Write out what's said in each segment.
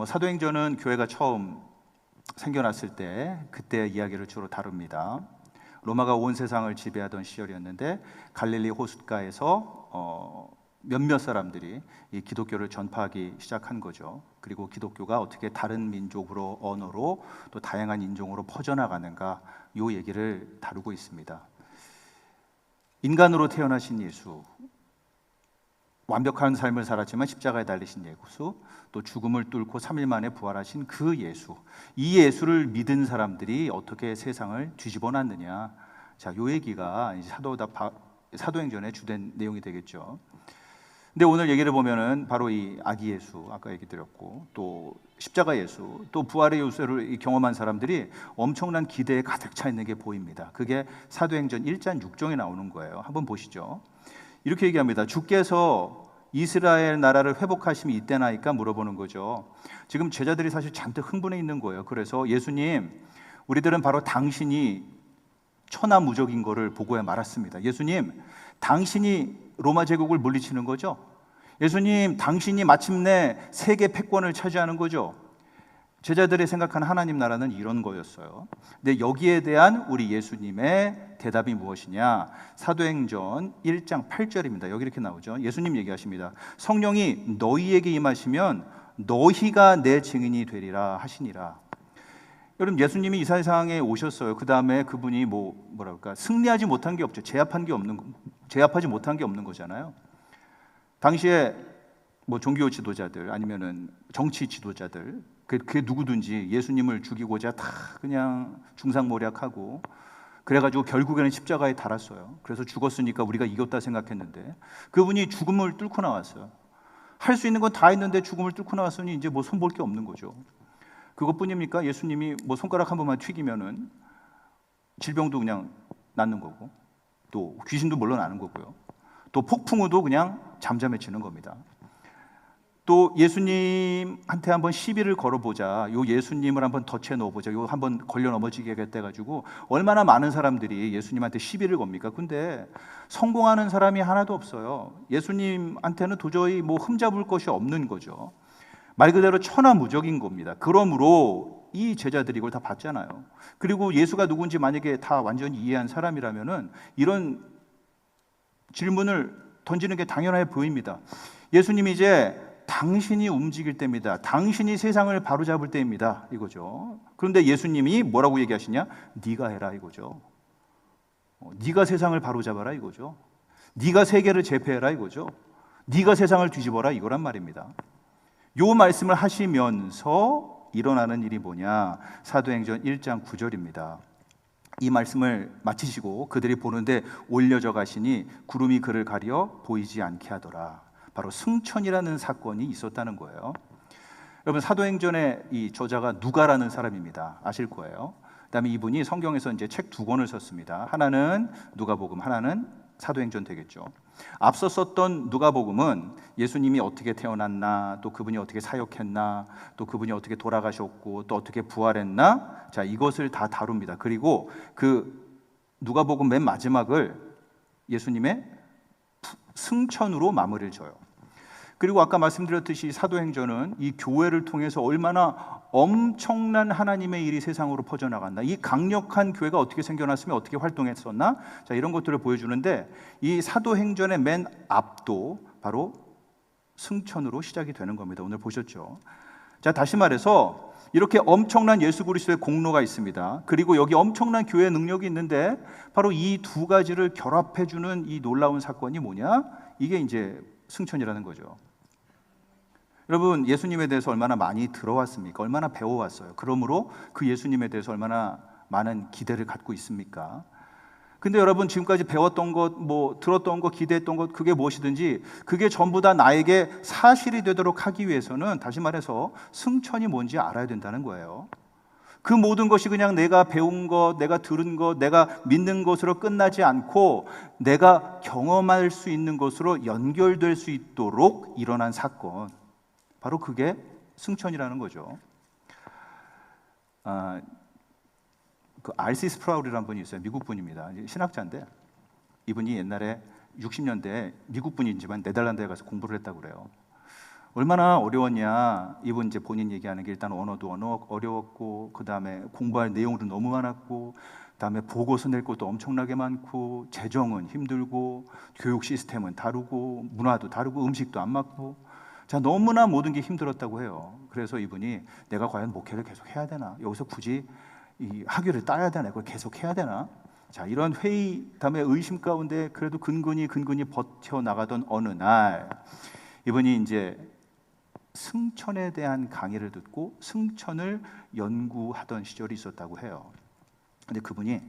사도행전은 교회가 처음 생겨났을 때 그때 이야기를 주로 다룹니다. 로마가 온 세상을 지배하던 시절이었는데 갈릴리 호숫가에서 몇몇 사람들이 이 기독교를 전파하기 시작한 거죠. 그리고 기독교가 어떻게 다른 민족으로, 언어로, 또 다양한 인종으로 퍼져나가는가, 이 얘기를 다루고 있습니다. 인간으로 태어나신 예수, 완벽한 삶을 살았지만 십자가에 달리신 예수, 또 죽음을 뚫고 3일 만에 부활하신 그 예수, 이 예수를 믿은 사람들이 어떻게 세상을 뒤집어 놨느냐, 자, 이 얘기가 이제 사도행전의 주된 내용이 되겠죠. 근데 오늘 얘기를 보면은 바로 이 아기 예수, 아까 얘기 드렸고, 또 십자가 예수, 또 부활의 예수를 경험한 사람들이 엄청난 기대에 가득 차 있는 게 보입니다. 그게 사도행전 1장 6절에 나오는 거예요. 한번 보시죠. 이렇게 얘기합니다. 주께서 이스라엘 나라를 회복하심이 이때나이까 물어보는 거죠. 지금 제자들이 사실 잔뜩 흥분해 있는 거예요. 그래서 예수님, 우리들은 바로 당신이 천하무적인 거를 보고야 말았습니다. 예수님, 당신이 로마 제국을 물리치는 거죠? 예수님, 당신이 마침내 세계 패권을 차지하는 거죠? 제자들이 생각하는 하나님 나라는 이런 거였어요. 근데 여기에 대한 우리 예수님의 대답이 무엇이냐? 사도행전 1장 8절입니다. 여기 이렇게 나오죠. 예수님 얘기하십니다. 성령이 너희에게 임하시면 너희가 내 증인이 되리라 하시니라. 여러분, 예수님이 이 세상에 오셨어요. 그 다음에 그분이 승리하지 못한 게 없죠. 제압하지 못한 게 없는 거잖아요. 당시에 종교 지도자들 아니면은 정치 지도자들, 그게 누구든지 예수님을 죽이고자 다 그냥 중상모략하고 그래가지고 결국에는 십자가에 달았어요. 그래서 죽었으니까 우리가 이겼다 생각했는데 그분이 죽음을 뚫고 나왔어요. 할 수 있는 건 다 했는데 죽음을 뚫고 나왔으니 이제 손볼 게 없는 거죠. 그것뿐입니까? 예수님이 손가락 한 번만 튀기면은 질병도 그냥 낫는 거고, 또 귀신도 물러나는 거고요. 또 폭풍우도 그냥 잠잠해지는 겁니다. 또 예수님한테 한번 시비를 걸어보자, 요 예수님을 한번 덫에 넣어보자, 요 한번 걸려 넘어지게 하겠다 해가지고 얼마나 많은 사람들이 예수님한테 시비를 겁니까? 근데 성공하는 사람이 하나도 없어요. 예수님한테는 도저히 흠잡을 것이 없는 거죠. 말 그대로 천하무적인 겁니다. 그러므로 이 제자들이 이걸 다 봤잖아요. 그리고 예수가 누군지 만약에 다 완전히 이해한 사람이라면은 이런 질문을 던지는 게 당연해 보입니다. 예수님이 이제 당신이 움직일 때입니다. 당신이 세상을 바로잡을 때입니다. 이거죠. 그런데 예수님이 뭐라고 얘기하시냐? 네가 해라 이거죠. 네가 세상을 바로잡아라 이거죠. 네가 세계를 제패해라 이거죠. 네가 세상을 뒤집어라 이거란 말입니다. 요 말씀을 하시면서 일어나는 일이 뭐냐? 사도행전 1장 9절입니다. 이 말씀을 마치시고 그들이 보는데 올려져 가시니 구름이 그를 가려 보이지 않게 하더라. 바로 승천이라는 사건이 있었다는 거예요. 여러분, 사도행전의 이 저자가 누가라는 사람입니다. 아실 거예요. 그다음에 이분이 성경에서 이제 책 2권을 썼습니다. 하나는 누가복음, 하나는 사도행전 되겠죠. 앞서 썼던 누가복음은 예수님이 어떻게 태어났나, 또 그분이 어떻게 사역했나, 또 그분이 어떻게 돌아가셨고, 또 어떻게 부활했나, 자, 이것을 다 다룹니다. 그리고 그 누가복음 맨 마지막을 예수님의 승천으로 마무리를 져요. 그리고 아까 말씀드렸듯이 사도행전은 이 교회를 통해서 얼마나 엄청난 하나님의 일이 세상으로 퍼져나갔나, 이 강력한 교회가 어떻게 생겨났으면 어떻게 활동했었나, 자, 이런 것들을 보여주는데 이 사도행전의 맨 앞도 바로 승천으로 시작이 되는 겁니다. 오늘 보셨죠? 자, 다시 말해서 이렇게 엄청난 예수 그리스도의 공로가 있습니다. 그리고 여기 엄청난 교회의 능력이 있는데 바로 이 두 가지를 결합해주는 이 놀라운 사건이 뭐냐? 이게 이제 승천이라는 거죠. 여러분, 예수님에 대해서 얼마나 많이 들어왔습니까? 얼마나 배워왔어요? 그러므로 그 예수님에 대해서 얼마나 많은 기대를 갖고 있습니까? 근데 여러분, 지금까지 배웠던 것, 들었던 것, 기대했던 것, 그게 무엇이든지 그게 전부 다 나에게 사실이 되도록 하기 위해서는, 다시 말해서 승천이 뭔지 알아야 된다는 거예요. 그 모든 것이 그냥 내가 배운 것, 내가 들은 것, 내가 믿는 것으로 끝나지 않고 내가 경험할 수 있는 것으로 연결될 수 있도록 일어난 사건, 바로 그게 승천이라는 거죠. 그 R.C. 스프라울이라는 분이 있어요. 미국 분입니다. 신학자인데 이분이 옛날에 60년대에 미국 분이지만 네덜란드에 가서 공부를 했다고 그래요. 얼마나 어려웠냐. 이분 이제 본인 얘기하는 게 일단 언어도 어려웠고, 그 다음에 공부할 내용도 너무 많았고, 그다음에 보고서 낼 것도 엄청나게 많고, 재정은 힘들고, 교육 시스템은 다르고, 문화도 다르고, 음식도 안 맞고, 자, 너무나 모든 게 힘들었다고 해요. 그래서 이분이 내가 과연 목회를 계속 해야 되나? 여기서 굳이 이 학위를 따야 되나? 이걸 계속 해야 되나? 자, 이런 회의, 다음에 의심 가운데 그래도 근근히 버텨 나가던 어느 날, 이분이 이제 승천에 대한 강의를 듣고 승천을 연구하던 시절이 있었다고 해요. 근데 그분이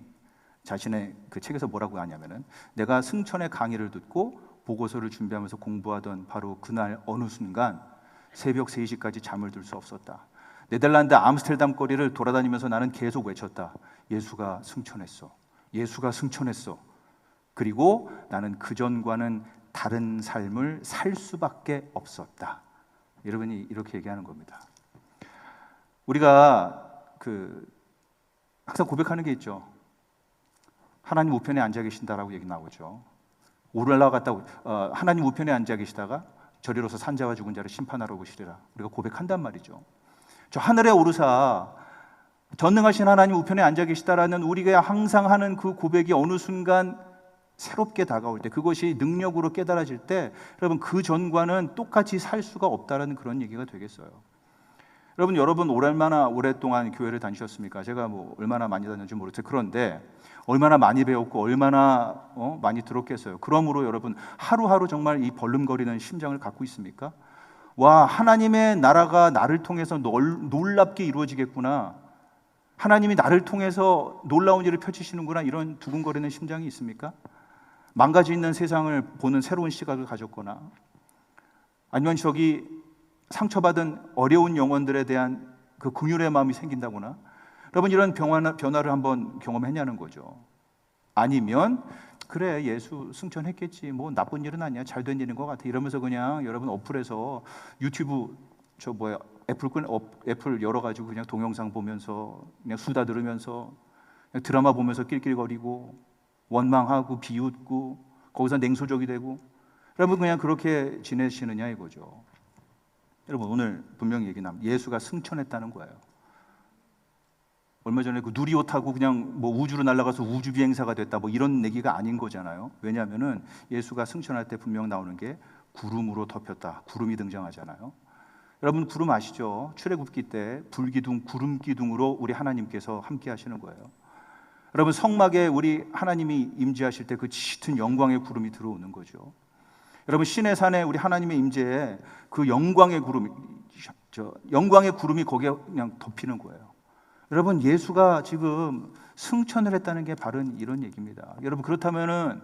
자신의 그 책에서 뭐라고 하냐면은, 내가 승천의 강의를 듣고 보고서를 준비하면서 공부하던 바로 그날 어느 순간 새벽 3시까지 잠을 들 수 없었다. 네덜란드 암스테르담 거리를 돌아다니면서 나는 계속 외쳤다. 예수가 승천했어. 예수가 승천했어. 그리고 나는 그전과는 다른 삶을 살 수밖에 없었다. 여러분이 이렇게 얘기하는 겁니다. 우리가 항상 고백하는 게 있죠. 하나님 우편에 앉아 계신다라고 얘기 나오죠. 올라갔다고 하나님 우편에 앉아 계시다가 저리로서 산자와 죽은 자를 심판하러 오시리라. 우리가 고백한단 말이죠. 저 하늘에 오르사 전능하신 하나님 우편에 앉아 계시다라는 우리가 항상 하는 그 고백이 어느 순간 새롭게 다가올 때, 그것이 능력으로 깨달아질 때, 여러분 그 전과는 똑같이 살 수가 없다라는 그런 얘기가 되겠어요. 여러분 얼마나 오랫동안 교회를 다니셨습니까? 제가 얼마나 많이 다녔는지 모르겠어요. 그런데 얼마나 많이 배웠고 얼마나 많이 들었겠어요. 그러므로 여러분 하루하루 정말 이 벌름거리는 심장을 갖고 있습니까? 와, 하나님의 나라가 나를 통해서 놀랍게 이루어지겠구나. 하나님이 나를 통해서 놀라운 일을 펼치시는구나. 이런 두근거리는 심장이 있습니까? 망가져 있는 세상을 보는 새로운 시각을 가졌거나, 아니면 저기 상처받은 어려운 영혼들에 대한 그 긍휼의 마음이 생긴다거나, 여러분 이런 변화를 한번 경험했냐는 거죠. 아니면 그래, 예수 승천했겠지, 뭐 나쁜 일은 아니야, 잘된 일인 것 같아, 이러면서 그냥 여러분 어플에서 유튜브 애플 열어가지고 그냥 동영상 보면서 그냥 수다 들으면서 그냥 드라마 보면서 낄낄거리고 원망하고 비웃고 거기서 냉소적이 되고, 여러분 그냥 그렇게 지내시느냐 이거죠. 여러분 오늘 분명히 얘기합니다. 예수가 승천했다는 거예요. 얼마 전에 그 누리호 타고 그냥 우주로 날아가서 우주 비행사가 됐다 이런 얘기가 아닌 거잖아요. 왜냐하면은 예수가 승천할 때 분명 나오는 게 구름으로 덮였다. 구름이 등장하잖아요. 여러분 구름 아시죠? 출애굽기 때 불기둥, 구름 기둥으로 우리 하나님께서 함께 하시는 거예요. 여러분 성막에 우리 하나님이 임재하실 때 그 짙은 영광의 구름이 들어오는 거죠. 여러분 신의 산에 우리 하나님의 임재에 그 영광의 구름이 거기에 그냥 덮이는 거예요. 여러분 예수가 지금 승천을 했다는 게 바로 이런 얘기입니다. 여러분 그렇다면은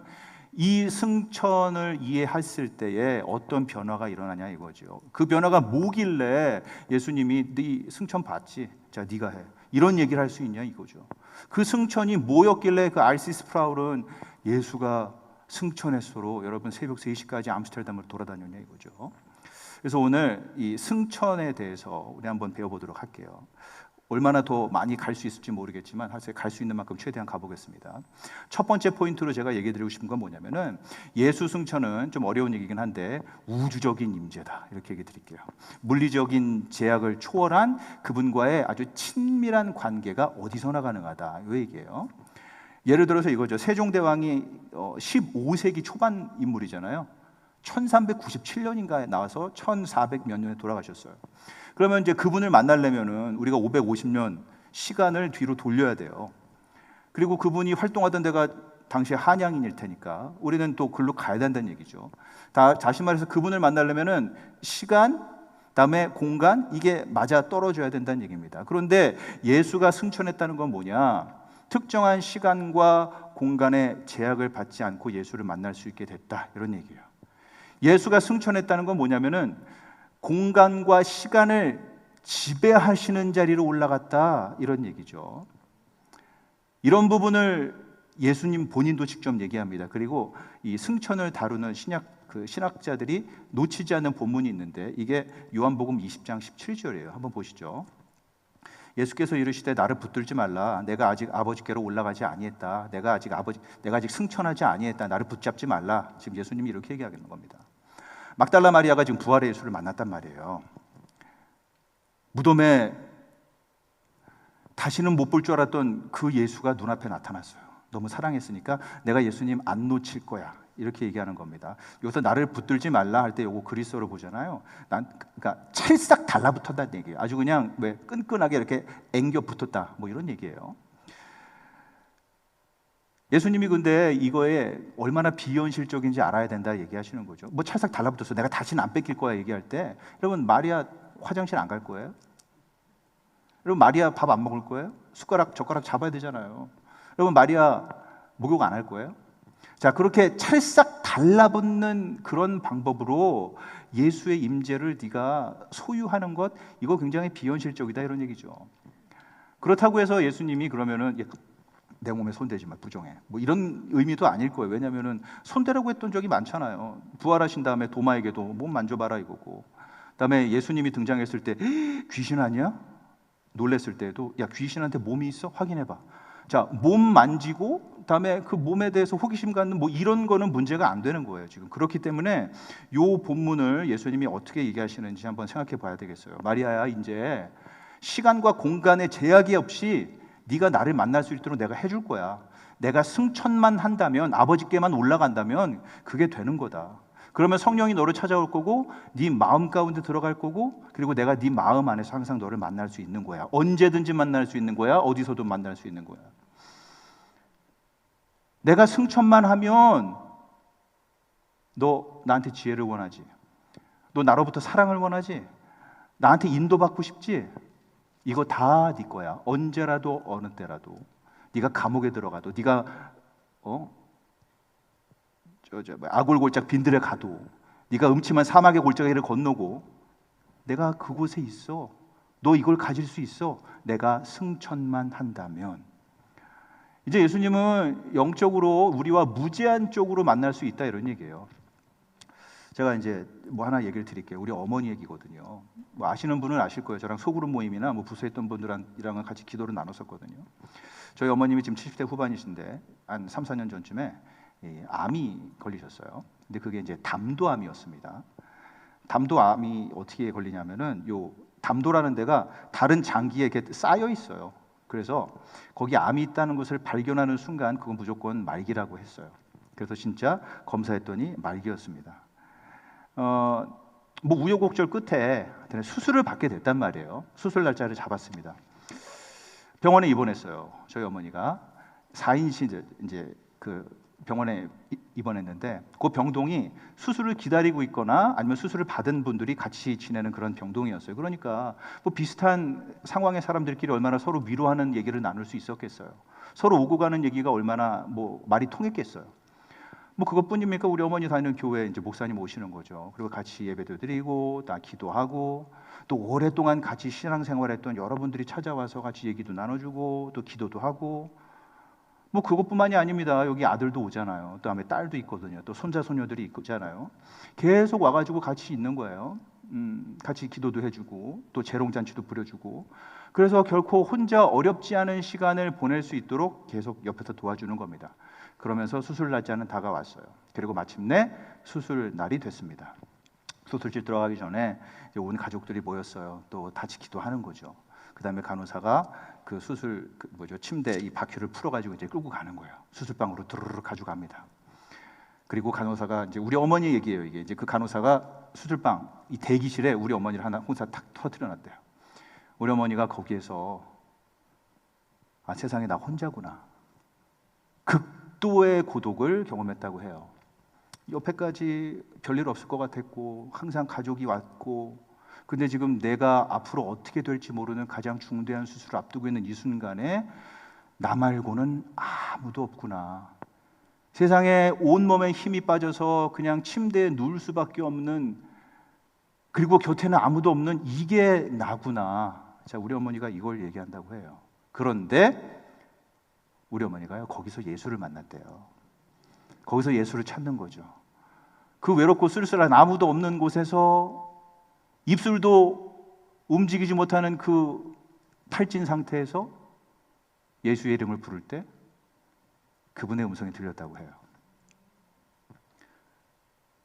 이 승천을 이해했을 때에 어떤 변화가 일어나냐 이거죠. 그 변화가 뭐길래 예수님이 네 승천 받지, 자 네가 해, 이런 얘기를 할 수 있냐 이거죠. 그 승천이 뭐였길래 그 알시 스프라울은 예수가 승천했어로 여러분 새벽 3시까지 암스테르담을 돌아다녔냐 이거죠. 그래서 오늘 이 승천에 대해서 우리 한번 배워보도록 할게요. 얼마나 더 많이 갈 수 있을지 모르겠지만 사실 갈 수 있는 만큼 최대한 가보겠습니다. 첫 번째 포인트로 제가 얘기 드리고 싶은 건 뭐냐면은, 예수 승천은 좀 어려운 얘기긴 한데 우주적인 임재다, 이렇게 얘기 드릴게요. 물리적인 제약을 초월한 그분과의 아주 친밀한 관계가 어디서나 가능하다, 이 얘기예요. 예를 들어서 이거죠. 세종대왕이 15세기 초반 인물이잖아요. 1397년인가에 나와서 1400 몇 년에 돌아가셨어요. 그러면 이제 그분을 만나려면은 우리가 550년 시간을 뒤로 돌려야 돼요. 그리고 그분이 활동하던 데가 당시 한양인일 테니까 우리는 또 글로 가야 된다는 얘기죠. 다시 말해서 그분을 만나려면은 시간, 그다음에 공간, 이게 맞아 떨어져야 된다는 얘기입니다. 그런데 예수가 승천했다는 건 뭐냐? 특정한 시간과 공간의 제약을 받지 않고 예수를 만날 수 있게 됐다, 이런 얘기예요. 예수가 승천했다는 건 뭐냐면은 공간과 시간을 지배하시는 자리로 올라갔다, 이런 얘기죠. 이런 부분을 예수님 본인도 직접 얘기합니다. 그리고 이 승천을 다루는 신학자들이 놓치지 않는 본문이 있는데, 이게 요한복음 20장 17절이에요. 한번 보시죠. 예수께서 이르시되 나를 붙들지 말라. 내가 아직 아버지께로 올라가지 아니했다. 내가 아직 승천하지 아니했다. 나를 붙잡지 말라. 지금 예수님이 이렇게 얘기하는 겁니다. 막달라 마리아가 지금 부활의 예수를 만났단 말이에요. 무덤에 다시는 못 볼 줄 알았던 그 예수가 눈앞에 나타났어요. 너무 사랑했으니까 내가 예수님 안 놓칠 거야, 이렇게 얘기하는 겁니다. 여기서 나를 붙들지 말라 할 때 요거 그리스어로 보잖아요. 그러니까 찰싹 달라붙었다는 얘기예요. 아주 그냥 왜 끈끈하게 이렇게 앵겨 붙었다, 뭐 이런 얘기예요. 예수님이 근데 이거에 얼마나 비현실적인지 알아야 된다 얘기하시는 거죠. 뭐 찰싹 달라붙었어, 내가 다시는 안 뺏길 거야 얘기할 때, 여러분 마리아 화장실 안 갈 거예요? 여러분 마리아 밥 안 먹을 거예요? 숟가락 젓가락 잡아야 되잖아요. 여러분 마리아 목욕 안 할 거예요? 자, 그렇게 찰싹 달라붙는 그런 방법으로 예수의 임재를 네가 소유하는 것, 이거 굉장히 비현실적이다, 이런 얘기죠. 그렇다고 해서 예수님이 그러면은 내 몸에 손대지 마, 부정해, 뭐 이런 의미도 아닐 거예요. 왜냐하면은 손대라고 했던 적이 많잖아요. 부활하신 다음에 도마에게도 몸 만져봐라 이거고, 그다음에 예수님이 등장했을 때 귀신 아니야? 놀랬을 때에도 야, 귀신한테 몸이 있어? 확인해봐. 자, 몸 만지고 그다음에 그 몸에 대해서 호기심 갖는 뭐 이런 거는 문제가 안 되는 거예요 지금. 그렇기 때문에 요 본문을 예수님이 어떻게 얘기하시는지 한번 생각해 봐야 되겠어요. 마리아야, 이제 시간과 공간의 제약이 없이 네가 나를 만날 수 있도록 내가 해줄 거야. 내가 승천만 한다면, 아버지께만 올라간다면 그게 되는 거다. 그러면 성령이 너를 찾아올 거고 네 마음 가운데 들어갈 거고, 그리고 내가 네 마음 안에서 항상 너를 만날 수 있는 거야. 언제든지 만날 수 있는 거야. 어디서도 만날 수 있는 거야. 내가 승천만 하면 너 나한테 지혜를 원하지? 너 나로부터 사랑을 원하지? 나한테 인도받고 싶지? 이거 다 네 거야. 언제라도 어느 때라도. 네가 감옥에 들어가도, 네가 아골골짝 빈들에 가도, 네가 음침한 사막의 골짜기를 건너고, 내가 그곳에 있어. 너 이걸 가질 수 있어. 내가 승천만 한다면. 이제 예수님은 영적으로 우리와 무제한적으로 만날 수 있다, 이런 얘기예요. 제가 이제 뭐 하나 얘기를 드릴게요. 우리 어머니 얘기거든요. 뭐 아시는 분은 아실 거예요. 저랑 소그룹 모임이나 뭐 부서에 있던 분들이랑은 같이 기도를 나눴었거든요. 저희 어머님이 지금 70대 후반이신데 한 3, 4년 전쯤에 암이 걸리셨어요. 근데 그게 이제 담도암이었습니다. 담도암이 어떻게 걸리냐면은 요 담도라는 데가 다른 장기에 이렇게 쌓여 있어요. 그래서 거기 암이 있다는 것을 발견하는 순간 그건 무조건 말기라고 했어요. 그래서 진짜 검사했더니 말기였습니다. 뭐 우여곡절 끝에 수술을 받게 됐단 말이에요. 수술 날짜를 잡았습니다. 병원에 입원했어요. 저희 어머니가 4인실 이제 그 병원에 입원했는데, 그 병동이 수술을 기다리고 있거나 아니면 수술을 받은 분들이 같이 지내는 그런 병동이었어요. 그러니까 뭐 비슷한 상황의 사람들끼리 얼마나 서로 위로하는 얘기를 나눌 수 있었겠어요. 서로 오고 가는 얘기가 얼마나 뭐 말이 통했겠어요. 뭐 그것뿐입니까? 우리 어머니 다니는 교회 이제 목사님 오시는 거죠. 그리고 같이 예배도 드리고 다 기도하고, 또 오랫동안 같이 신앙생활했던 여러분들이 찾아와서 같이 얘기도 나눠주고 또 기도도 하고, 뭐 그것뿐만이 아닙니다. 여기 아들도 오잖아요. 그다음에 딸도 있거든요. 또 손자 손녀들이 있잖아요. 계속 와가지고 같이 있는 거예요. 같이 기도도 해주고 또 재롱잔치도 부려주고, 그래서 결코 혼자 어렵지 않은 시간을 보낼 수 있도록 계속 옆에서 도와주는 겁니다. 그러면서 수술 날짜는 다가왔어요. 그리고 마침내 수술 날이 됐습니다. 수술실 들어가기 전에 이제 온 가족들이 모였어요. 또 같이 기도하는 거죠. 그다음에 간호사가 그 수술 침대 이 바퀴를 풀어가지고 이제 끌고 가는 거예요. 수술방으로 드르르 가져갑니다. 그리고 간호사가 이제 우리 어머니 얘기예요. 이게 이제 그 간호사가 수술방 이 대기실에 우리 어머니를 하나 혼자 탁 터뜨려놨대요. 우리 어머니가 거기에서 아, 세상에 나 혼자구나, 극도의 고독을 경험했다고 해요. 옆에까지 별일 없을 것 같았고 항상 가족이 왔고, 근데 지금 내가 앞으로 어떻게 될지 모르는 가장 중대한 수술을 앞두고 있는 이 순간에 나 말고는 아무도 없구나. 세상에 온몸에 힘이 빠져서 그냥 침대에 누울 수밖에 없는, 그리고 곁에는 아무도 없는 이게 나구나. 자, 우리 어머니가 이걸 얘기한다고 해요. 그런데 우리 어머니가요, 거기서 예수를 만났대요. 거기서 예수를 찾는 거죠. 그 외롭고 쓸쓸한 아무도 없는 곳에서 입술도 움직이지 못하는 그 탈진 상태에서 예수의 이름을 부를 때 그분의 음성이 들렸다고 해요.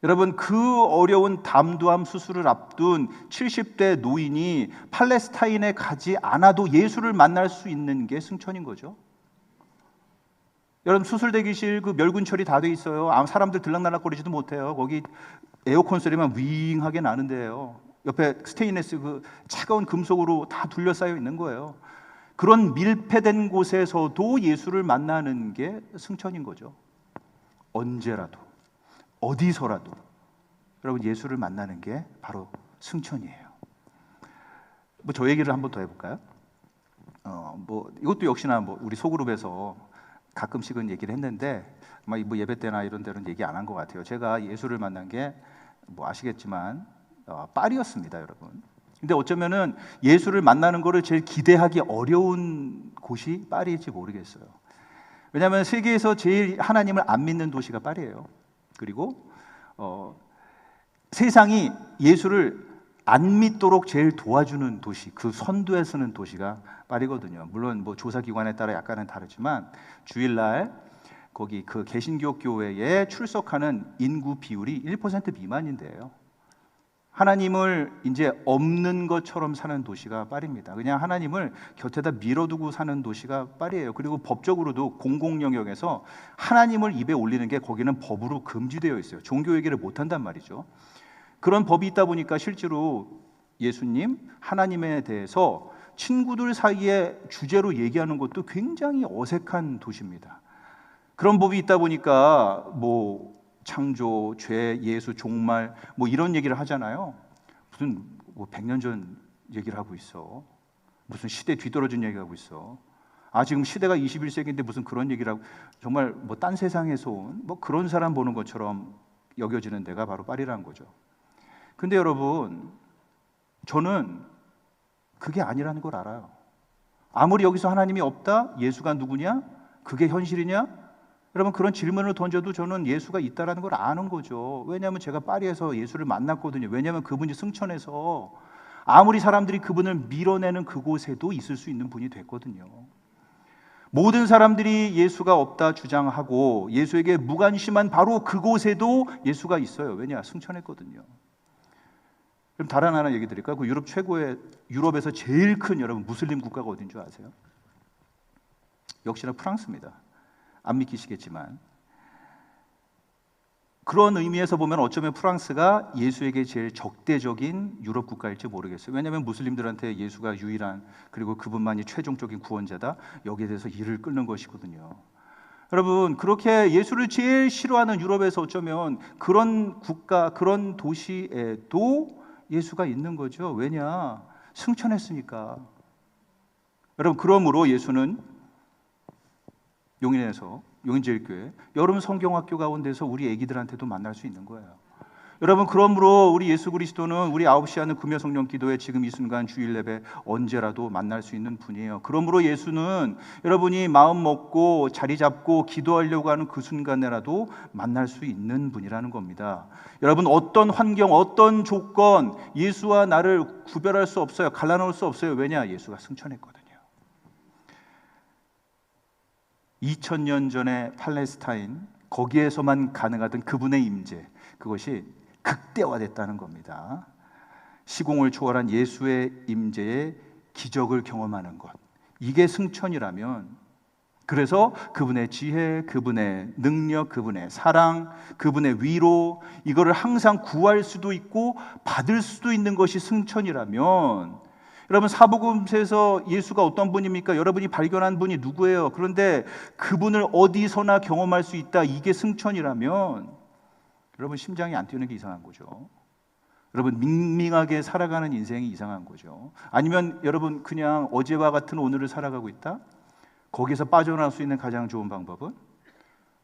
여러분, 그 어려운 담두암 수술을 앞둔 70대 노인이 팔레스타인에 가지 않아도 예수를 만날 수 있는 게 승천인 거죠. 여러분, 수술 대기실 그 멸군처리 다 돼 있어요. 사람들 들락날락거리지도 못해요. 거기 에어컨 소리만 윙하게 나는데요. 옆에 스테인레스 그 차가운 금속으로 다 둘러싸여 있는 거예요. 그런 밀폐된 곳에서도 예수를 만나는 게 승천인 거죠. 언제라도, 어디서라도 여러분, 예수를 만나는 게 바로 승천이에요. 뭐 저 얘기를 한번 더 해볼까요? 이것도 역시나 우리 소그룹에서 가끔씩은 얘기를 했는데 뭐 예배 때나 이런 데는 얘기 안 한 것 같아요. 제가 예수를 만난 게 아시겠지만 파리였습니다, 여러분. 근데 어쩌면은 예수를 만나는 거를 제일 기대하기 어려운 곳이 파리일지 모르겠어요. 왜냐하면 세계에서 제일 하나님을 안 믿는 도시가 파리예요. 그리고 세상이 예수를 안 믿도록 제일 도와주는 도시, 그 선두에 서는 도시가 파리거든요. 물론 조사 기관에 따라 약간은 다르지만 주일날 거기 그 개신교 교회에 출석하는 인구 비율이 1% 미만인데요. 하나님을 이제 없는 것처럼 사는 도시가 파리입니다. 그냥 하나님을 곁에다 밀어두고 사는 도시가 파리예요. 그리고 법적으로도 공공 영역에서 하나님을 입에 올리는 게 거기는 법으로 금지되어 있어요. 종교 얘기를 못 한단 말이죠. 그런 법이 있다 보니까 실제로 예수님, 하나님에 대해서 친구들 사이에 주제로 얘기하는 것도 굉장히 어색한 도시입니다. 그런 법이 있다 보니까 창조, 죄, 예수, 종말 이런 얘기를 하잖아요. 무슨 100년 전 얘기를 하고 있어. 무슨 시대 뒤떨어진 얘기하고 있어. 지금 시대가 21세기인데 무슨 그런 얘기를 하고, 정말 딴 세상에서 온 그런 사람 보는 것처럼 여겨지는 데가 바로 파리라는 거죠. 근데 여러분, 저는 그게 아니라는 걸 알아요. 아무리 여기서 하나님이 없다? 예수가 누구냐? 그게 현실이냐? 여러분, 그런 질문을 던져도 저는 예수가 있다라는 걸 아는 거죠. 왜냐하면 제가 파리에서 예수를 만났거든요. 왜냐하면 그분이 승천해서 아무리 사람들이 그분을 밀어내는 그곳에도 있을 수 있는 분이 됐거든요. 모든 사람들이 예수가 없다 주장하고 예수에게 무관심한 바로 그곳에도 예수가 있어요. 왜냐? 승천했거든요. 그럼 다른 하나 얘기 드릴까요? 그 유럽에서 제일 큰 여러분 무슬림 국가가 어딘 줄 아세요? 역시나 프랑스입니다. 안 믿기시겠지만 그런 의미에서 보면 어쩌면 프랑스가 예수에게 제일 적대적인 유럽 국가일지 모르겠어요. 왜냐하면 무슬림들한테 예수가 유일한, 그리고 그분만이 최종적인 구원자다, 여기에 대해서 이를 끌는 것이거든요. 여러분, 그렇게 예수를 제일 싫어하는 유럽에서 어쩌면 그런 국가, 그런 도시에도 예수가 있는 거죠. 왜냐? 승천했으니까. 여러분, 그러므로 예수는 용인에서, 용인제일교회 여름 성경학교 가운데서 우리 애기들한테도 만날 수 있는 거예요. 여러분, 그러므로 우리 예수 그리스도는 우리 9시 하는 금요 성령 기도회 지금 이 순간 주일 예배 언제라도 만날 수 있는 분이에요. 그러므로 예수는 여러분이 마음 먹고 자리 잡고 기도하려고 하는 그 순간에라도 만날 수 있는 분이라는 겁니다. 여러분, 어떤 환경, 어떤 조건, 예수와 나를 구별할 수 없어요. 갈라놓을 수 없어요. 왜냐? 예수가 승천했거든요. 2000년 전에 팔레스타인, 거기에서만 가능하던 그분의 임재, 그것이 극대화됐다는 겁니다. 시공을 초월한 예수의 임재의 기적을 경험하는 것, 이게 승천이라면, 그래서 그분의 지혜, 그분의 능력, 그분의 사랑, 그분의 위로, 이거를 항상 구할 수도 있고 받을 수도 있는 것이 승천이라면, 여러분, 사복음서에서 예수가 어떤 분입니까? 여러분이 발견한 분이 누구예요? 그런데 그분을 어디서나 경험할 수 있다, 이게 승천이라면 여러분, 심장이 안 뛰는 게 이상한 거죠. 여러분, 밍밍하게 살아가는 인생이 이상한 거죠. 아니면 여러분, 그냥 어제와 같은 오늘을 살아가고 있다? 거기서 빠져나올 수 있는 가장 좋은 방법은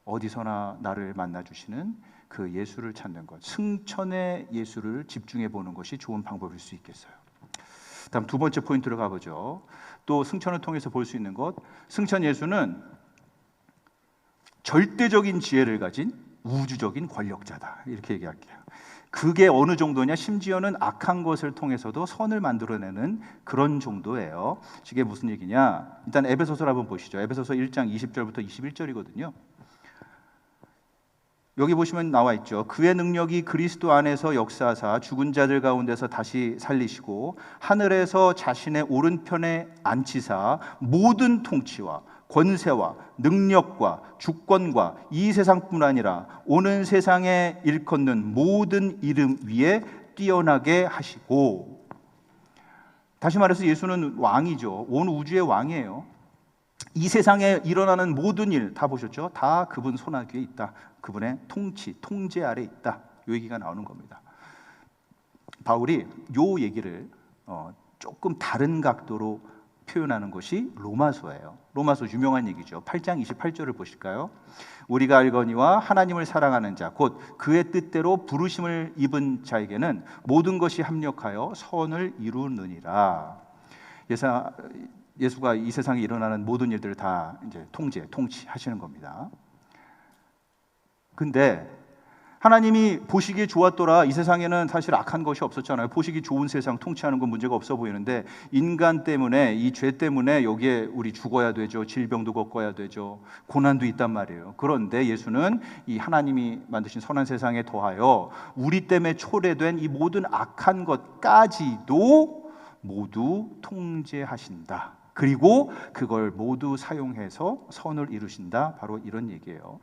어디서나 나를 만나주시는 그 예수를 찾는 것, 승천의 예수를 집중해 보는 것이 좋은 방법일 수 있겠어요. 다음 두 번째 포인트로 가보죠. 또 승천을 통해서 볼 수 있는 것, 승천 예수는 절대적인 지혜를 가진 우주적인 권력자다, 이렇게 얘기할게요. 그게 어느 정도냐? 심지어는 악한 것을 통해서도 선을 만들어내는 그런 정도예요. 이게 무슨 얘기냐? 일단 에베소서를 한번 보시죠. 에베소서 1장 20절부터 21절이거든요. 여기 보시면 나와 있죠. 그의 능력이 그리스도 안에서 역사하사 죽은 자들 가운데서 다시 살리시고 하늘에서 자신의 오른편에 앉히사 모든 통치와 권세와 능력과 주권과 이 세상뿐 아니라 오는 세상에 일컫는 모든 이름 위에 뛰어나게 하시고, 다시 말해서 예수는 왕이죠. 온 우주의 왕이에요. 이 세상에 일어나는 모든 일 다 보셨죠? 다 그분 손아귀에 있다. 그분의 통치, 통제 아래 있다. 이 얘기가 나오는 겁니다. 바울이 이 얘기를 조금 다른 각도로 표현하는 것이 로마서예요. 로마서 유명한 얘기죠. 8장 28절을 보실까요? 우리가 알거니와 하나님을 사랑하는 자, 곧 그의 뜻대로 부르심을 입은 자에게는 모든 것이 합력하여 선을 이루느니라. 예수가 이 세상에 일어나는 모든 일들을 다 이제 통치하시는 겁니다. 근데 하나님이 보시기에 좋았더라. 이 세상에는 사실 악한 것이 없었잖아요. 보시기 좋은 세상 통치하는 건 문제가 없어 보이는데, 인간 때문에, 이 죄 때문에 여기에 우리 죽어야 되죠. 질병도 겪어야 되죠. 고난도 있단 말이에요. 그런데 예수는 이 하나님이 만드신 선한 세상에 더하여 우리 때문에 초래된 이 모든 악한 것까지도 모두 통제하신다. 그리고 그걸 모두 사용해서 선을 이루신다. 바로 이런 얘기예요.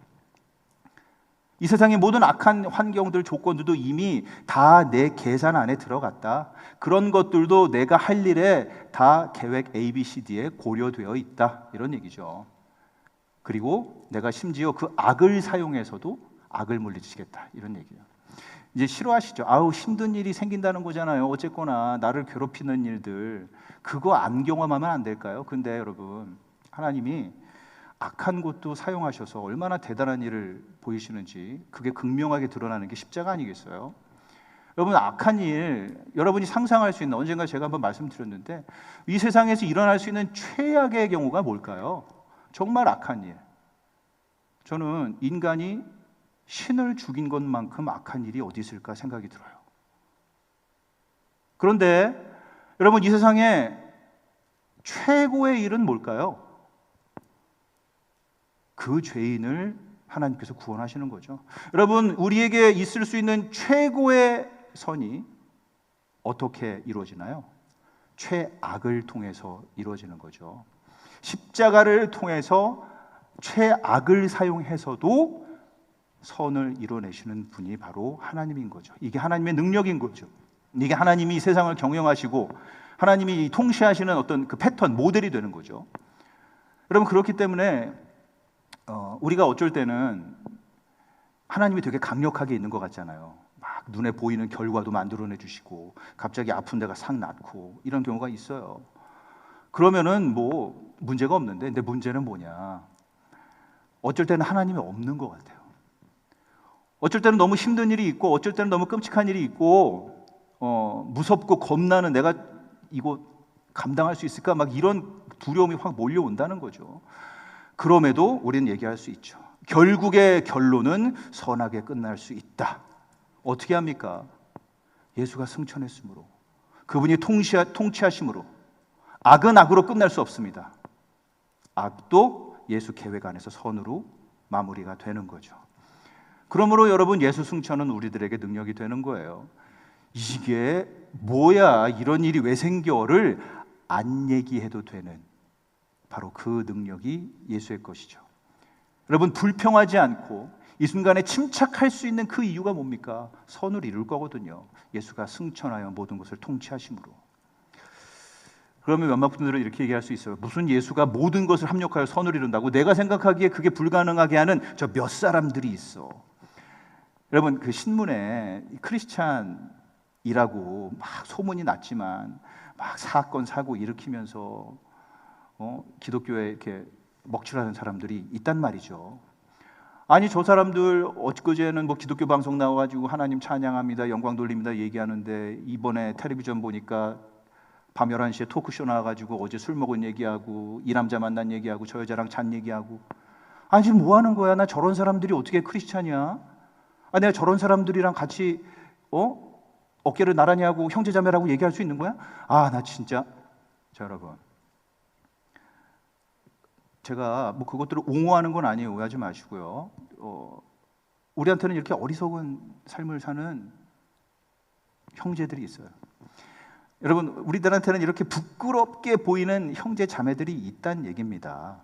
이 세상의 모든 악한 환경들, 조건들도 이미 다 내 계산 안에 들어갔다. 그런 것들도 내가 할 일에 다 계획 A, B, C, D에 고려되어 있다. 이런 얘기죠. 그리고 내가 심지어 그 악을 사용해서도 악을 물리치겠다. 이런 얘기예요. 이제 싫어하시죠? 아우, 힘든 일이 생긴다는 거잖아요. 어쨌거나 나를 괴롭히는 일들, 그거 안 경험하면 안 될까요? 근데 여러분, 하나님이 악한 것도 사용하셔서 얼마나 대단한 일을 보이시는지 그게 극명하게 드러나는 게 십자가 아니겠어요? 여러분, 악한 일, 여러분이 상상할 수 있는, 언젠가 제가 한번 말씀드렸는데, 이 세상에서 일어날 수 있는 최악의 경우가 뭘까요? 정말 악한 일. 저는 인간이 신을 죽인 것만큼 악한 일이 어디 있을까 생각이 들어요. 그런데 여러분, 이 세상에 최고의 일은 뭘까요? 그 죄인을 하나님께서 구원하시는 거죠. 여러분, 우리에게 있을 수 있는 최고의 선이 어떻게 이루어지나요? 최악을 통해서 이루어지는 거죠. 십자가를 통해서 최악을 사용해서도 선을 이뤄내시는 분이 바로 하나님인 거죠. 이게 하나님의 능력인 거죠. 이게 하나님이 이 세상을 경영하시고 하나님이 통치하시는 어떤 그 패턴, 모델이 되는 거죠. 여러분, 그렇기 때문에 우리가 어쩔 때는 하나님이 되게 강력하게 있는 것 같잖아요. 막 눈에 보이는 결과도 만들어내 주시고 갑자기 아픈 데가 싹 낫고 이런 경우가 있어요. 그러면은 뭐 문제가 없는데, 근데 문제는 뭐냐? 어쩔 때는 하나님이 없는 것 같아요. 어쩔 때는 너무 힘든 일이 있고, 어쩔 때는 너무 끔찍한 일이 있고, 무섭고 겁나는, 내가 이거 감당할 수 있을까? 막 이런 두려움이 확 몰려온다는 거죠. 그럼에도 우리는 얘기할 수 있죠. 결국의 결론은 선하게 끝날 수 있다. 어떻게 합니까? 예수가 승천했으므로, 그분이 통치하심으로 악은 악으로 끝날 수 없습니다. 악도 예수 계획 안에서 선으로 마무리가 되는 거죠. 그러므로 여러분, 예수 승천은 우리들에게 능력이 되는 거예요. 이게 뭐야, 이런 일이 왜 생겨를 안 얘기해도 되는 바로 그 능력이 예수의 것이죠. 여러분, 불평하지 않고 이 순간에 침착할 수 있는 그 이유가 뭡니까? 선을 이룰 거거든요. 예수가 승천하여 모든 것을 통치하심으로. 그러면 몇몇 분들은 이렇게 얘기할 수 있어요. 무슨 예수가 모든 것을 합력하여 선을 이룬다고? 내가 생각하기에 그게 불가능하게 하는 저 몇 사람들이 있어. 여러분, 그 신문에 크리스찬이라고 막 소문이 났지만 막 사건 사고 일으키면서 기독교에 이렇게 먹칠하는 사람들이 있단 말이죠. 아니, 저 사람들 엊그제는 뭐 기독교 방송 나와가지고 하나님 찬양합니다, 영광 돌립니다 얘기하는데, 이번에 텔레비전 보니까 밤 11시에 토크쇼 나와가지고 어제 술 먹은 얘기하고 이 남자 만난 얘기하고 저 여자랑 잔 얘기하고. 아니, 지금 뭐 하는 거야? 나 저런 사람들이 어떻게 크리스찬이야? 아, 내가 저런 사람들이랑 같이 어깨를 나란히 하고 형제자매라고 얘기할 수 있는 거야? 아, 나 진짜. 자, 여러분, 제가 뭐 그것들을 옹호하는 건 아니에요. 오해하지 마시고요. 우리한테는 이렇게 어리석은 삶을 사는 형제들이 있어요. 여러분, 우리들한테는 이렇게 부끄럽게 보이는 형제 자매들이 있다는 얘기입니다.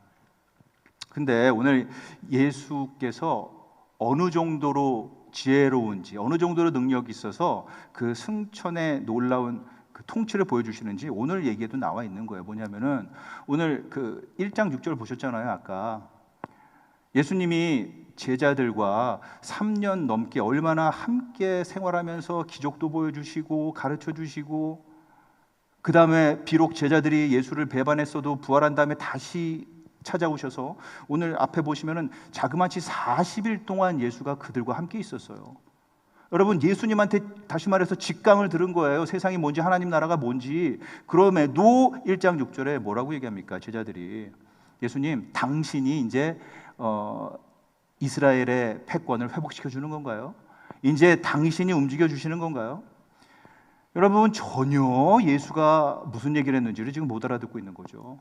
근데 오늘 예수께서 어느 정도로 지혜로운지, 어느 정도로 능력이 있어서 그 승천의 놀라운 그 통치를 보여주시는지 오늘 얘기에도 나와 있는 거예요. 뭐냐면은 오늘 그 1장 6절 보셨잖아요. 아까 예수님이 제자들과 3년 넘게 얼마나 함께 생활하면서 기적도 보여주시고 가르쳐 주시고, 그 다음에 비록 제자들이 예수를 배반했어도 부활한 다음에 다시 찾아오셔서 오늘 앞에 보시면은 자그마치 40일 동안 예수가 그들과 함께 있었어요. 여러분, 예수님한테 다시 말해서 직강을 들은 거예요. 세상이 뭔지, 하나님 나라가 뭔지. 그럼에도 1장 6절에 뭐라고 얘기합니까? 제자들이, 예수님, 당신이 이제 이스라엘의 패권을 회복시켜 주는 건가요? 이제 당신이 움직여 주시는 건가요? 여러분, 전혀 예수가 무슨 얘기를 했는지를 지금 못 알아듣고 있는 거죠.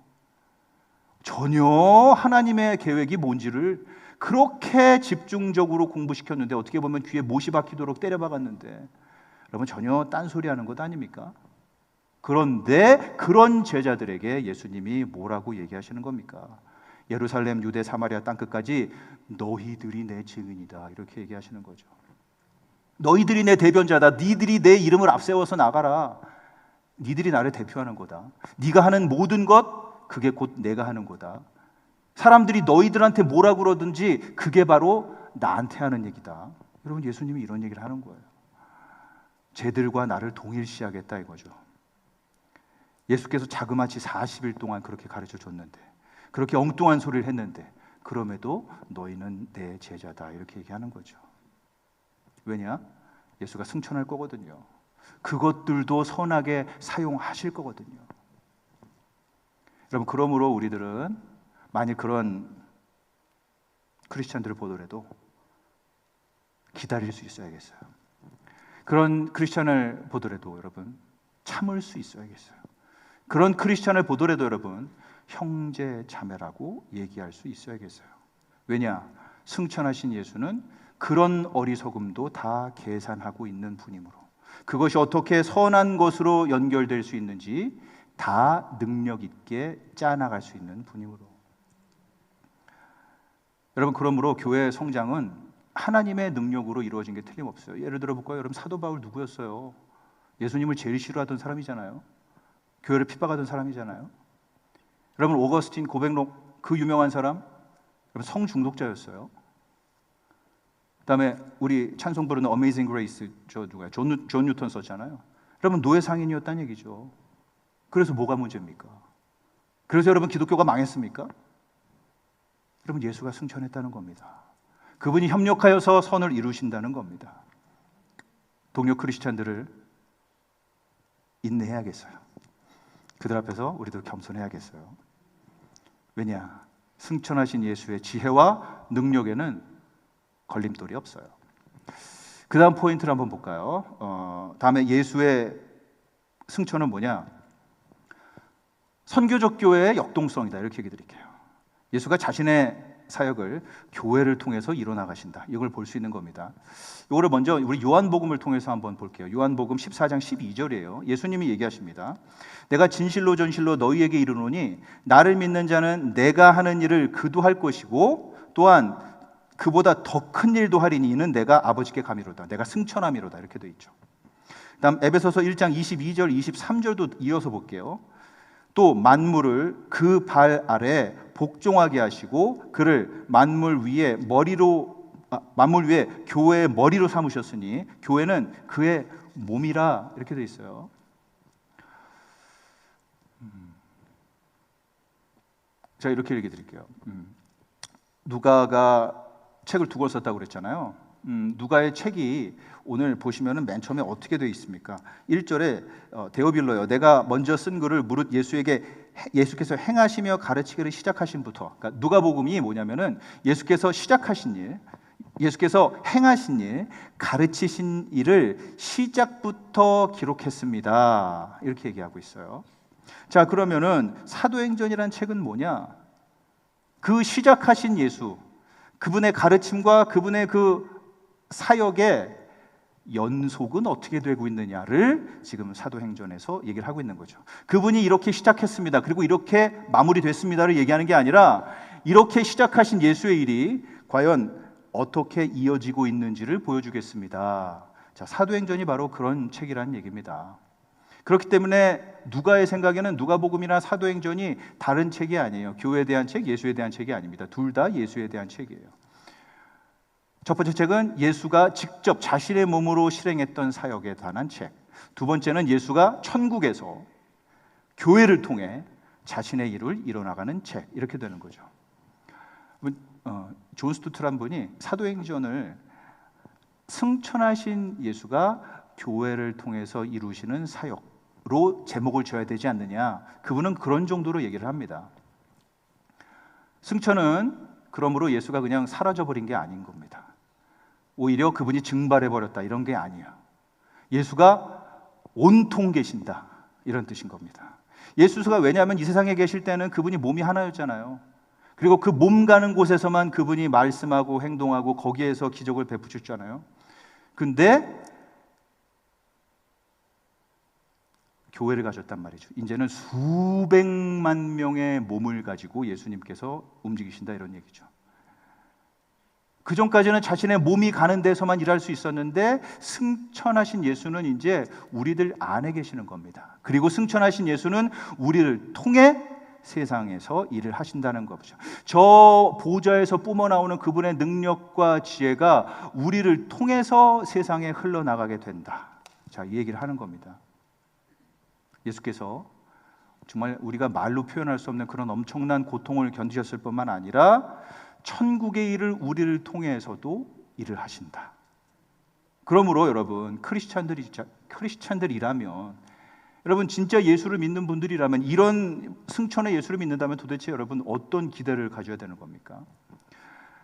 전혀 하나님의 계획이 뭔지를 그렇게 집중적으로 공부시켰는데, 어떻게 보면 귀에 못이 박히도록 때려박았는데, 여러분, 전혀 딴소리 하는 것 아닙니까? 그런데 그런 제자들에게 예수님이 뭐라고 얘기하시는 겁니까? 예루살렘, 유대, 사마리아 땅끝까지 너희들이 내 증인이다, 이렇게 얘기하시는 거죠. 너희들이 내 대변자다. 니들이 내 이름을 앞세워서 나가라. 니들이 나를 대표하는 거다. 네가 하는 모든 것, 그게 곧 내가 하는 거다. 사람들이 너희들한테 뭐라 그러든지 그게 바로 나한테 하는 얘기다. 여러분, 예수님이 이런 얘기를 하는 거예요. 쟤들과 나를 동일시하겠다 이거죠. 예수께서 자그마치 40일 동안 그렇게 가르쳐 줬는데, 그렇게 엉뚱한 소리를 했는데, 그럼에도 너희는 내 제자다, 이렇게 얘기하는 거죠. 왜냐? 예수가 승천할 거거든요. 그것들도 선하게 사용하실 거거든요. 여러분, 그러므로 우리들은 만일 그런 크리스찬들을 보더라도 기다릴 수 있어야겠어요. 그런 크리스찬을 보더라도 여러분 참을 수 있어야겠어요. 그런 크리스찬을 보더라도 여러분 형제 자매라고 얘기할 수 있어야겠어요. 왜냐? 승천하신 예수는 그런 어리석음도 다 계산하고 있는 분이므로, 그것이 어떻게 선한 것으로 연결될 수 있는지 다 능력 있게 짜나갈 수 있는 분이므로. 여러분, 그러므로 교회의 성장은 하나님의 능력으로 이루어진 게 틀림없어요. 예를 들어 볼까요? 여러분, 사도 바울 누구였어요? 예수님을 제일 싫어하던 사람이잖아요. 교회를 핍박하던 사람이잖아요. 여러분, 오거스틴 고백록, 그 유명한 사람, 여러분 성중독자였어요. 그다음에 우리 찬송 부르는 Amazing Grace, 저 누가요? 존 뉴턴 썼잖아요. 여러분, 노예 상인이었다는 얘기죠. 그래서 뭐가 문제입니까? 그래서 여러분 기독교가 망했습니까? 여러분, 예수가 승천했다는 겁니다. 그분이 협력하여서 선을 이루신다는 겁니다. 동료 크리스찬들을 인내해야겠어요. 그들 앞에서 우리도 겸손해야겠어요. 왜냐? 승천하신 예수의 지혜와 능력에는 걸림돌이 없어요. 그 다음 포인트를 한번 볼까요? 다음에 예수의 승천은 뭐냐? 선교적 교회의 역동성이다, 이렇게 얘기 드릴게요. 예수가 자신의 사역을 교회를 통해서 이뤄나가신다, 이걸 볼 수 있는 겁니다. 이거를 먼저 우리 요한복음을 통해서 한번 볼게요. 요한복음 14장 12절이에요. 예수님이 얘기하십니다. 내가 진실로 진실로 너희에게 이르노니 나를 믿는 자는 내가 하는 일을 그도 할 것이고 또한 그보다 더 큰 일도 하리니 이는 내가 아버지께 가미로다. 내가 승천함이로다, 이렇게 돼 있죠. 다음 에베소서 1장 22절 23절도 이어서 볼게요. 또 만물을 그 발 아래 복종하게 하시고 그를 만물 위에 교회의 머리로 삼으셨으니 교회는 그의 몸이라, 이렇게 돼 있어요. 제가 이렇게 얘기 드릴게요. 누가가 책을 두 권 썼다고 그랬잖아요. 누가의 책이 오늘 보시면은 맨 처음에 어떻게 되어 있습니까? 1절에 데오빌로요, 내가 먼저 쓴 글을 무릇 예수께서 행하시며 가르치기를 시작하신부터. 그러니까 누가복음이 뭐냐면은 예수께서 시작하신 일, 예수께서 행하신 일, 가르치신 일을 시작부터 기록했습니다, 이렇게 얘기하고 있어요. 자, 그러면은 사도행전이라는 책은 뭐냐? 그 시작하신 예수, 그분의 가르침과 그분의 그 사역의 연속은 어떻게 되고 있느냐를 지금 사도행전에서 얘기를 하고 있는 거죠. 그분이 이렇게 시작했습니다. 그리고 이렇게 마무리됐습니다를 얘기하는 게 아니라 이렇게 시작하신 예수의 일이 과연 어떻게 이어지고 있는지를 보여주겠습니다. 자, 사도행전이 바로 그런 책이라는 얘기입니다. 그렇기 때문에 누가의 생각에는 누가복음이나 사도행전이 다른 책이 아니에요. 교회에 대한 책, 예수에 대한 책이 아닙니다. 둘 다 예수에 대한 책이에요. 첫 번째 책은 예수가 직접 자신의 몸으로 실행했던 사역에 관한 책. 두 번째는 예수가 천국에서 교회를 통해 자신의 일을 이뤄나가는 책. 이렇게 되는 거죠. 존 스투트란 분이 사도행전을 승천하신 예수가 교회를 통해서 이루시는 사역으로 제목을 지어야 되지 않느냐. 그분은 그런 정도로 얘기를 합니다. 승천은 그러므로 예수가 그냥 사라져버린 게 아닌 겁니다. 오히려 그분이 증발해버렸다 이런 게 아니야. 예수가 온통 계신다 이런 뜻인 겁니다. 예수가 왜냐하면 이 세상에 계실 때는 그분이 몸이 하나였잖아요. 그리고 그 몸 가는 곳에서만 그분이 말씀하고 행동하고 거기에서 기적을 베푸셨잖아요. 근데 교회를 가졌단 말이죠. 이제는 수백만 명의 몸을 가지고 예수님께서 움직이신다 이런 얘기죠. 그 전까지는 자신의 몸이 가는 데서만 일할 수 있었는데 승천하신 예수는 이제 우리들 안에 계시는 겁니다. 그리고 승천하신 예수는 우리를 통해 세상에서 일을 하신다는 거죠. 저 보좌에서 뿜어나오는 그분의 능력과 지혜가 우리를 통해서 세상에 흘러나가게 된다. 자, 이 얘기를 하는 겁니다. 예수께서 정말 우리가 말로 표현할 수 없는 그런 엄청난 고통을 견디셨을 뿐만 아니라 천국의 일을 우리를 통해서도 일을 하신다. 그러므로 여러분 크리스찬들이라면 여러분 진짜 예수를 믿는 분들이라면 이런 승천의 예수를 믿는다면 도대체 여러분 어떤 기대를 가져야 되는 겁니까?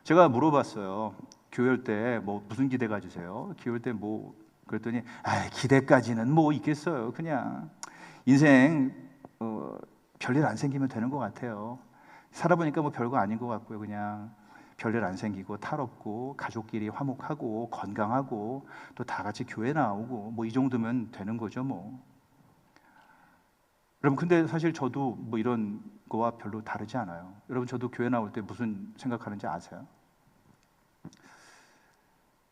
제가 물어봤어요. 교회 때 뭐 무슨 기대 가지세요? 교회 때 뭐 그랬더니 기대까지는 뭐 있겠어요. 그냥 인생 별일 안 생기면 되는 것 같아요. 살아보니까 뭐 별거 아닌 것 같고요. 그냥 별일 안 생기고 탈없고 가족끼리 화목하고 건강하고 또 다 같이 교회 나오고 뭐 이 정도면 되는 거죠 뭐. 여러분 근데 사실 저도 뭐 이런 거와 별로 다르지 않아요. 여러분 저도 교회 나올 때 무슨 생각하는지 아세요?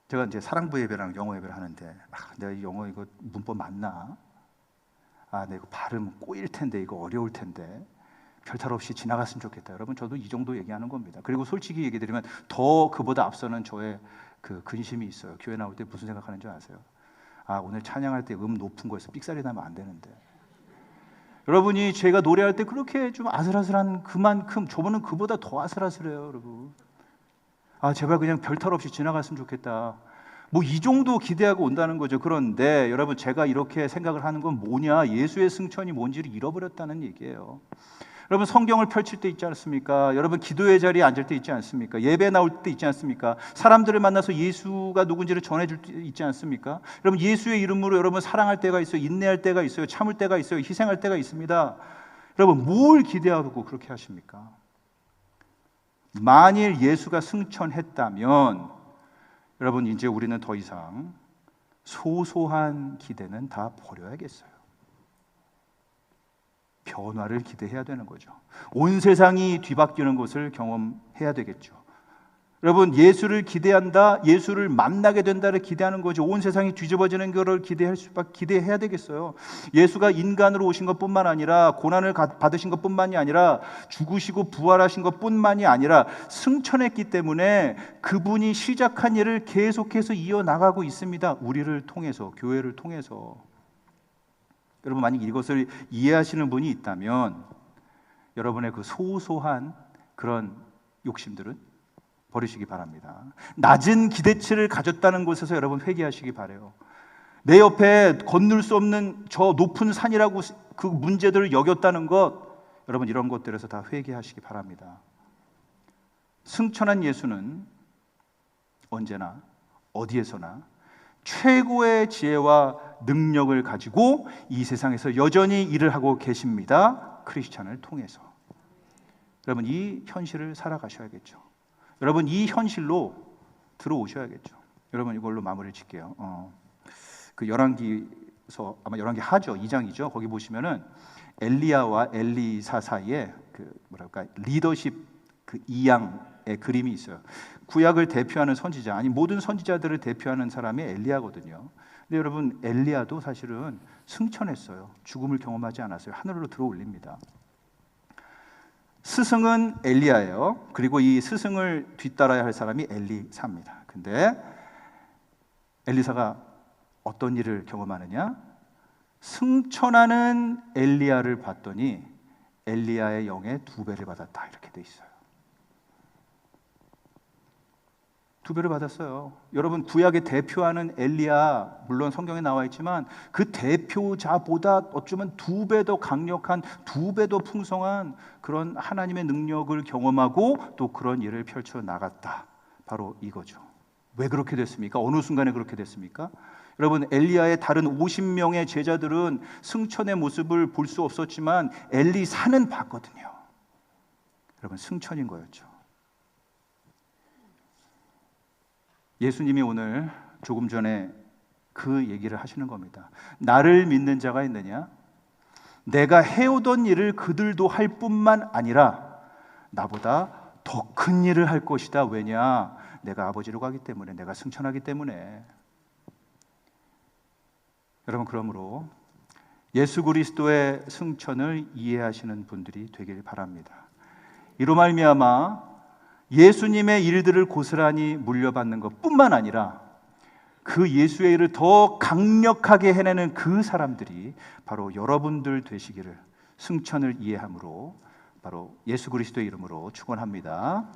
제가 이제 사랑부 예배랑 영어 예배를 하는데 내가 영어 이거 문법 맞나? 내가 이거 발음 꼬일 텐데 이거 어려울 텐데 별탈 없이 지나갔으면 좋겠다. 여러분 저도 이 정도 얘기하는 겁니다. 그리고 솔직히 얘기 드리면 더 그보다 앞서는 저의 그 근심이 있어요. 교회 나올 때 무슨 생각하는지 아세요? 오늘 찬양할 때 높은 거에서 삑사리 나면 안 되는데. 여러분이 제가 노래할 때 그렇게 좀 아슬아슬한 그만큼 저분은 그보다 더 아슬아슬해요, 여러분. 제발 그냥 별탈 없이 지나갔으면 좋겠다. 뭐 이 정도 기대하고 온다는 거죠. 그런데 여러분 제가 이렇게 생각을 하는 건 뭐냐? 예수의 승천이 뭔지를 잃어버렸다는 얘기예요. 여러분 성경을 펼칠 때 있지 않습니까? 여러분 기도의 자리에 앉을 때 있지 않습니까? 예배 나올 때 있지 않습니까? 사람들을 만나서 예수가 누군지를 전해줄 때 있지 않습니까? 여러분 예수의 이름으로 여러분 사랑할 때가 있어요. 인내할 때가 있어요. 참을 때가 있어요. 희생할 때가 있습니다. 여러분 뭘 기대하고 그렇게 하십니까? 만일 예수가 승천했다면 여러분 이제 우리는 더 이상 소소한 기대는 다 버려야겠어요. 변화를 기대해야 되는 거죠. 온 세상이 뒤바뀌는 것을 경험해야 되겠죠. 여러분 예수를 기대한다, 예수를 만나게 된다를 기대하는 거죠. 온 세상이 뒤집어지는 것을 기대해야 되겠어요. 예수가 인간으로 오신 것뿐만 아니라 고난을 받으신 것뿐만이 아니라 죽으시고 부활하신 것뿐만이 아니라 승천했기 때문에 그분이 시작한 일을 계속해서 이어나가고 있습니다. 우리를 통해서, 교회를 통해서. 여러분 만약 이것을 이해하시는 분이 있다면 여러분의 그 소소한 그런 욕심들은 버리시기 바랍니다. 낮은 기대치를 가졌다는 곳에서 여러분 회개하시기 바라요. 내 옆에 건널 수 없는 저 높은 산이라고 그 문제들을 여겼다는 것, 여러분 이런 것들에서 다 회개하시기 바랍니다. 승천한 예수는 언제나 어디에서나 최고의 지혜와 능력을 가지고 이 세상에서 여전히 일을 하고 계십니다. 크리스찬을 통해서. 여러분 이 현실을 살아가셔야겠죠. 여러분 이 현실로 들어오셔야겠죠. 여러분 이걸로 마무리를 짓게요. 그 열왕기서 아마 열왕기 하죠. 2장이죠. 거기 보시면은 엘리야와 엘리사 사이에 그 뭐랄까 리더십 그 이양의 그림이 있어요. 구약을 대표하는 선지자, 아니 모든 선지자들을 대표하는 사람이 엘리야거든요. 근데 여러분 엘리야도 사실은 승천했어요. 죽음을 경험하지 않았어요. 하늘로 들어올립니다. 스승은 엘리야예요. 그리고 이 스승을 뒤따라야 할 사람이 엘리사입니다. 근데 엘리사가 어떤 일을 경험하느냐? 승천하는 엘리야를 봤더니 엘리야의 영에 2배를 받았다 이렇게 돼 있어요. 2배를 받았어요. 여러분 구약에 대표하는 엘리야 물론 성경에 나와 있지만 그 대표자보다 어쩌면 2배 더 강력한 2배 더 풍성한 그런 하나님의 능력을 경험하고 또 그런 일을 펼쳐 나갔다. 바로 이거죠. 왜 그렇게 됐습니까? 어느 순간에 그렇게 됐습니까? 여러분 엘리야의 다른 50명의 제자들은 승천의 모습을 볼 수 없었지만 엘리사는 봤거든요. 여러분 승천인 거였죠. 예수님이 오늘 조금 전에 그 얘기를 하시는 겁니다. 나를 믿는 자가 있느냐? 내가 해오던 일을 그들도 할 뿐만 아니라 나보다 더 큰 일을 할 것이다. 왜냐? 내가 아버지로 가기 때문에, 내가 승천하기 때문에. 여러분 그러므로 예수 그리스도의 승천을 이해하시는 분들이 되길 바랍니다. 이로 말미암아 예수님의 일들을 고스란히 물려받는 것뿐만 아니라 그 예수의 일을 더 강력하게 해내는 그 사람들이 바로 여러분들 되시기를 승천을 이해함으로 바로 예수 그리스도의 이름으로 축원합니다.